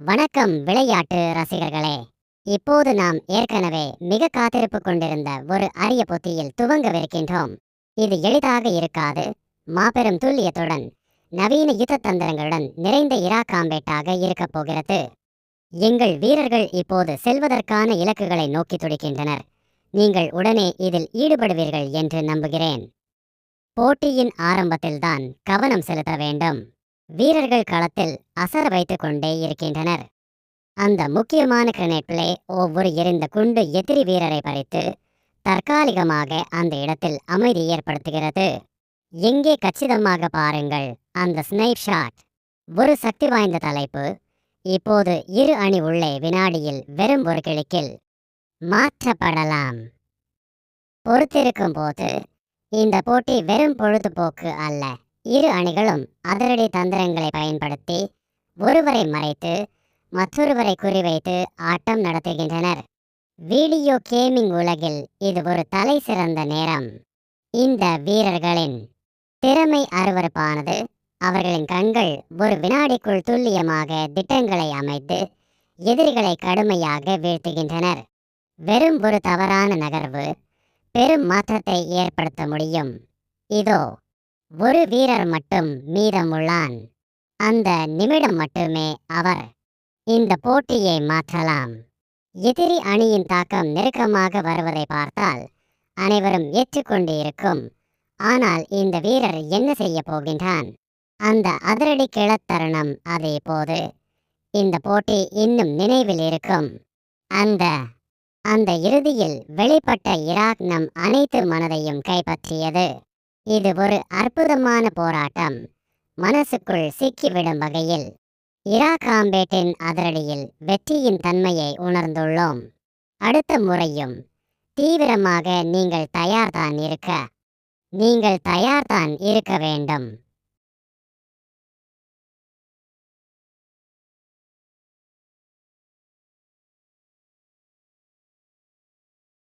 வணக்கம் விளையாட்டு ரசிகர்களே. இப்போது நாம் ஏற்கனவே மிக காத்திருப்பு கொண்டிருந்த ஒரு அரிய போட்டியில் துவங்கவிருக்கின்றோம். இது எளிதாக இருக்காது. மாபெரும் துல்லியத்துடன் நவீன யுத்த தந்திரங்களுடன் நிறைந்த இராக் காம்பேட்டாக இருக்கப் போகிறது. எங்கள் வீரர்கள் இப்போது செல்வதற்கான இலக்குகளை நோக்கி துடிக்கின்றனர். நீங்கள் உடனே இதில் ஈடுபடுவீர்கள் என்று நம்புகிறேன். போட்டியின் ஆரம்பத்தில்தான் கவனம் செலுத்த வேண்டும். வீரர்கள் களத்தில் அசர வைத்துக் கொண்டே இருக்கின்றனர். அந்த முக்கியமான கிரெனேட் பிளே ஒவ்வொரு எரிந்த குண்டு எதிரி வீரரை பறித்து தற்காலிகமாக அந்த இடத்தில் அமைதி ஏற்படுத்துகிறது. எங்கே கச்சிதமாக பாருங்கள், அந்த ஸ்னைப் ஷாட். ஒரு சக்தி வாய்ந்த தலைப்பு. இப்போது இரு அணி உள்ளே வினாடியில் வெறும் ஒரு கிளிக்கில் மாற்றப்படலாம். பொறுத்திருக்கும் போது இந்த போட்டி வெறும் பொழுதுபோக்கு அல்ல. இரு அணிகளும் அதிரடி தந்திரங்களை பயன்படுத்தி ஒருவரை மறைத்து மற்றொருவரை குறிவைத்து ஆட்டம் நடத்துகின்றனர். வீடியோ கேமிங் உலகில் இது ஒரு தலை சிறந்த நேரம். இந்த வீரர்களின் திறமை அருவருப்பானது. அவர்களின் கண்கள் ஒரு வினாடிக்குள் துல்லியமாக திட்டங்களை அமைத்து எதிரிகளை கடுமையாக வீழ்த்துகின்றனர். வெறும் ஒரு தவறான நகர்வு பெரும் மாற்றத்தை ஏற்படுத்த முடியும். இதோ ஒரு வீரர் மட்டும் மீதமுள்ளான். அந்த நிமிடம் மட்டுமே அவர் இந்த போட்டியை மாற்றலாம். எதிரி அணியின் தாக்கம் நெருக்கமாக வருவதை பார்த்தால் அனைவரும் ஏற்றுக்கொண்டு இருக்கும். ஆனால் இந்த வீரர் என்ன செய்ய போகின்றான்? அந்த அதிரடி கிளத்தருணம் அது இப்போது. இந்த போட்டி இன்னும் நினைவில் இருக்கும். அந்த அந்த இறுதியில் வெளிப்பட்ட இராக் நம் அனைத்து மனதையும் கைப்பற்றியது. இது ஒரு அற்புதமான போராட்டம். மனசுக்குள் சிக்கிவிடும் வகையில் இராக் காம்பேட்டின் அதிரடியில் வெற்றியின் தன்மையை உணர்ந்துள்ளோம். அடுத்த முறையும் தீவிரமாக நீங்கள் தயார்தான் இருக்க வேண்டும்.